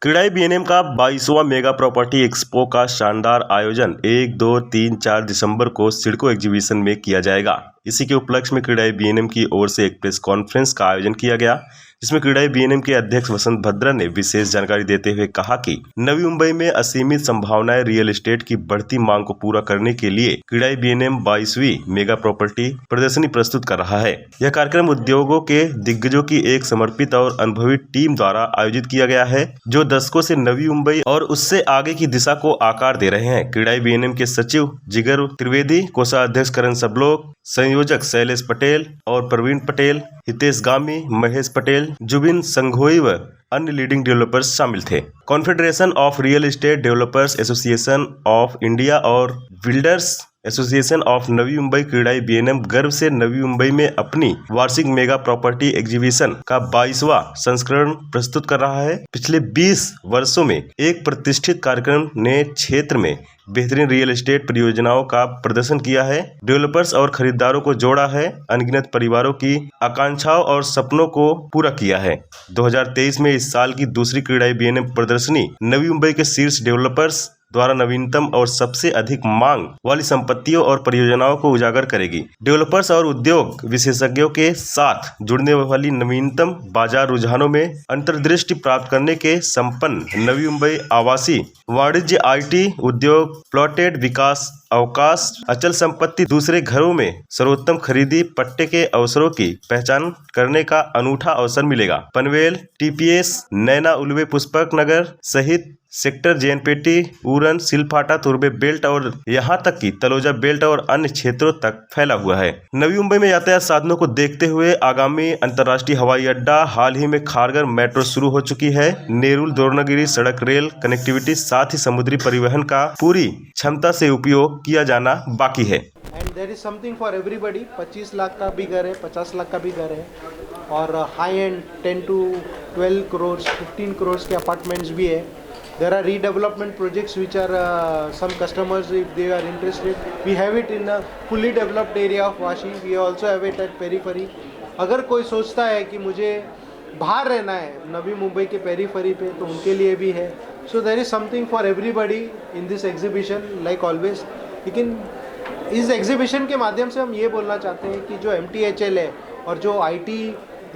CREDAI BNM का 22वां mega property expo का शानदार आयोजन 1, 2, 3, 4 दिसंबर को सिडको एग्जीबिशन में किया जाएगा। इसी के उपलक्ष्य में क्रेडाई बीएनएम की ओर से एक प्रेस कॉन्फ्रेंस का आयोजन किया गया, जिसमें क्रेडाई बीएनएम के अध्यक्ष वसंत भद्रा ने विशेष जानकारी देते हुए कहा कि नवी मुंबई में असीमित संभावनाएं रियल एस्टेट की बढ़ती मांग को पूरा करने के लिए क्रेडाई बीएनएम 22वीं मेगा प्रॉपर्टी प्रदर्शनी प्रस्तुत कर रहा है। यह कार्यक्रम उद्योगों के दिग्गजों की एक समर्पित और अनुभवी टीम द्वारा आयोजित किया गया है, जो दशकों से नवी मुंबई और उससे आगे की दिशा को आकार दे रहे हैं। क्रेडाई बीएनएम के सचिव जिगर त्रिवेदी, कोषाध्यक्ष करण सबलोक, संयोजक शैलेश पटेल और प्रवीण पटेल, हितेश गामी, महेश पटेल, जुबिन संघोई व अन्य लीडिंग डेवलपर्स शामिल थे। Confederation of Real Estate Developers Association of India और Builders Association of Navi Mumbai CREDAI BNM गर्व से नवी मुंबई में अपनी वार्षिक मेगा प्रॉपर्टी एग्जीबिशन का 22वां संस्करण प्रस्तुत कर रहा है। पिछले 20 वर्षों में एक प्रतिष्ठित कार्यक्रम ने क्षेत्र में बेहतरीन रियल एस्टेट परियोजनाओं का प्रदर्शन किया है, डेवलपर्स और खरीदारों को जोड़ा है, अनगिनत परिवारों की आकांक्षाओं और सपनों को पूरा किया है। 2023 में इस साल की दूसरी क्रेडाई बीएनएम प्रदर्शनी नवी मुंबई के शीर्ष डेवलपर्स द्वारा नवीनतम और सबसे अधिक मांग वाली संपत्तियों और परियोजनाओं को उजागर करेगी। डेवलपर्स और उद्योग विशेषज्ञों के साथ जुड़ने वाली नवीनतम बाजार रुझानों में अंतर्दृष्टि प्राप्त करने के संपन्न नवी मुंबई आवासीय, वाणिज्य, आईटी उद्योग, प्लॉटेड विकास, अवकाश, अचल संपत्ति, दूसरे घरों में सर्वोत्तम खरीदी, पट्टे के अवसरों की पहचान करने का अनूठा अवसर मिलेगा। पनवेल, टीपीएस, नैना, उल्वे, पुष्पक नगर सहित सेक्टर जेएनपीटी, उरन, सिलफाटा, तुर्बे बेल्ट और यहां तक कि तलोजा बेल्ट और अन्य क्षेत्रों तक फैला हुआ है। नवी मुंबई में यातायात साधनों को देखते हुए आगामी अंतर्राष्ट्रीय हवाई अड्डा, हाल ही में खारगर मेट्रो शुरू हो चुकी है। नेरुल द्रोणागिरी सड़क रेल कनेक्टिविटी, साथ ही समुद्री परिवहन का पूरी क्षमता से उपयोग किया जाना बाकी है। And there is something for everybody. 25 lakh का भी घर है, 50 लाख का भी घर है और high and 10 to 12 crore 15 crore के अपार्टमेंट्स भी है। There are redevelopment projects which are some customers, if they are interested, we have it in a fully developed area of Vashi. We also have it at periphery. अगर कोई सोचता है कि मुझे बाहर रहना है नवी मुंबई के पेरीफेरी पे, तो उनके लिए भी है। So there is something for everybody in this exhibition, like always. लेकिन इस एग्जीबिशन के माध्यम से हम ये बोलना चाहते हैं कि जो MTHL है और जो IT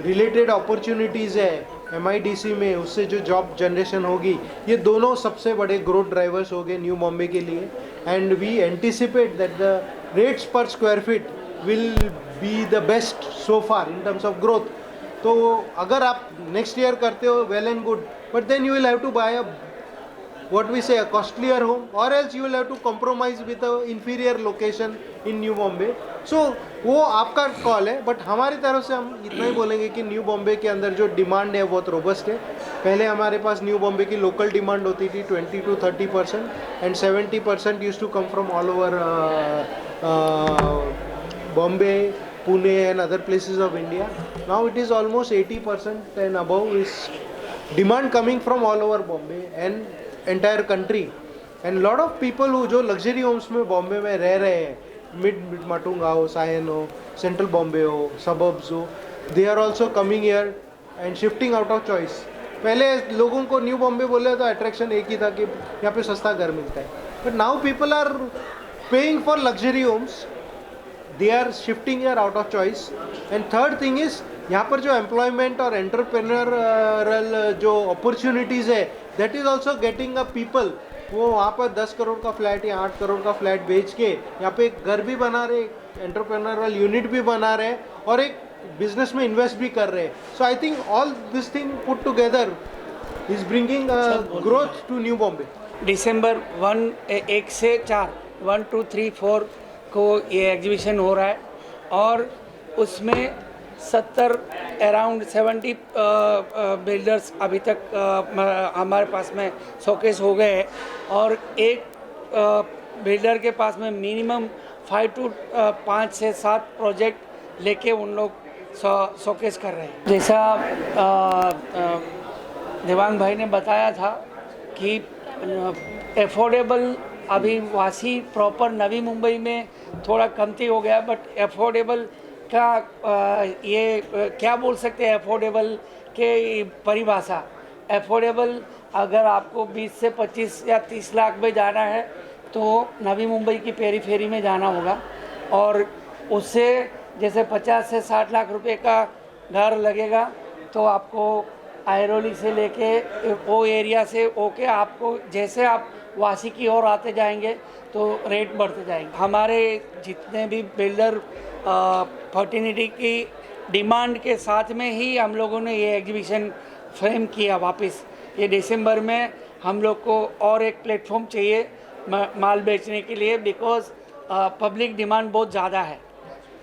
रिलेटेड अपॉर्चुनिटीज़ है MIDC में, उससे जो जॉब जनरेशन होगी, ये दोनों सबसे बड़े ग्रोथ ड्राइवर्स हो गए न्यू बॉम्बे के लिए। And we anticipate that the rates per square feet will be the best so far in terms of growth. तो अगर आप नेक्स्ट ईयर करते हो, well and good, but then you will have to buy a what we say a costlier home, or else you will have to compromise with a inferior location in New Bombay. So वो आपका call है, but हमारी तरफ से हम इतना ही बोलेंगे कि न्यू बॉम्बे के अंदर जो डिमांड है बहुत रोबस्ट है। पहले हमारे पास न्यू बॉम्बे की लोकल डिमांड होती थी 20 to 30% and 70% used to come from all over Bombay, Pune and other places of India. Now it is almost 80% and above is demand coming from all over Bombay and entire country. And lot of people who जो luxury homes में बॉम्बे में रह रहे हैं, mid Matunga हो, सायन हो, central Bombay हो, suburbs हो, they are also coming here and shifting out of choice. पहले लोगों को न्यू बॉम्बे बोले तो अट्रैक्शन एक ही था कि यहाँ पे सस्ता घर मिलता है, but now people are paying for luxury homes, they are shifting here out of choice. And third thing is, यहाँ पर जो एम्प्लॉयमेंट और एंटरप्रेन्योरल जो अपॉर्चुनिटीज़ है, that is also getting a people. वो वहाँ पर 10 करोड़ का फ्लैट या 8 करोड़ का फ्लैट बेच के यहाँ पे एक घर भी बना रहे, एंटरप्रेन्योरल यूनिट भी बना रहे और एक बिजनेस में इन्वेस्ट भी कर रहे हैं। So I think all this thing put together is bringing growth to New Bombay. दिसंबर 1 से 4 1, 2, 3, 4 को ये एग्जीबिशन हो रहा है और उसमें 70 बिल्डर्स अभी तक हमारे पास में शोकेस हो गए हैं और एक बिल्डर के पास में मिनिमम 5 से 7 प्रोजेक्ट लेके उन लोग शोकेस कर रहे हैं। जैसा देवांग भाई ने बताया था कि एफोर्डेबल अभी वासी प्रॉपर नवी मुंबई में थोड़ा कमती हो गया, बट एफोर्डेबल का ये क्या बोल सकते हैं, अफोर्डेबल के परिभाषा, अफोर्डेबल अगर आपको 20 से 25 या 30 लाख में जाना है तो नवी मुंबई की पेरीफेरी में जाना होगा, और उससे जैसे 50 से 60 लाख रुपए का घर लगेगा तो आपको आयरोली से लेके वो एरिया से ओके आपको जैसे आप वासी की ओर आते जाएंगे तो रेट बढ़ते जाएंगे। हमारे जितने भी बिल्डर फर्टिनिटी की डिमांड के साथ में ही हम लोगों ने ये एग्जीबिशन फ्रेम किया वापस। ये दिसंबर में हम लोग को और एक प्लेटफॉर्म चाहिए माल बेचने के लिए, बिकॉज पब्लिक डिमांड बहुत ज़्यादा है।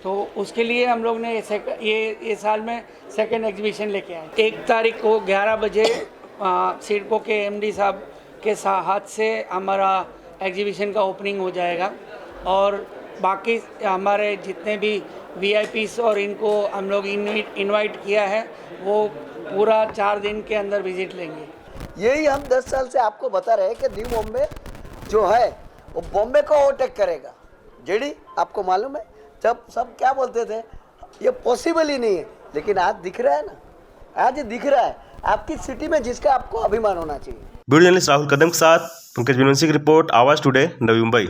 तो उसके लिए हम लोग ने ये साल में सेकंड एग्जीबिशन लेके आए। 1 तारीख को 11 बजे सिडको के एमडी साहब के हाथ से हमारा एग्जीबिशन का ओपनिंग हो जाएगा, और बाकी हमारे जितने भी वीआईपीस और इनको हम लोग इनवाइट किया है वो पूरा 4 दिन के अंदर विजिट लेंगे। यही हम 10 साल से आपको बता रहे हैं कि न्यू बॉम्बे जो है वो बॉम्बे को ओवरटेक करेगा। जेडी आपको मालूम है जब सब क्या बोलते थे ये पॉसिबल ही नहीं है, लेकिन आज दिख रहा है ना, आज ये दिख रहा है आपकी सिटी में जिसका आपको अभिमान होना चाहिए। वीडियो जर्नलिस्ट राहुल कदम के साथ पंकज विनोद की रिपोर्ट, आवाज टुडे, नवी मुंबई।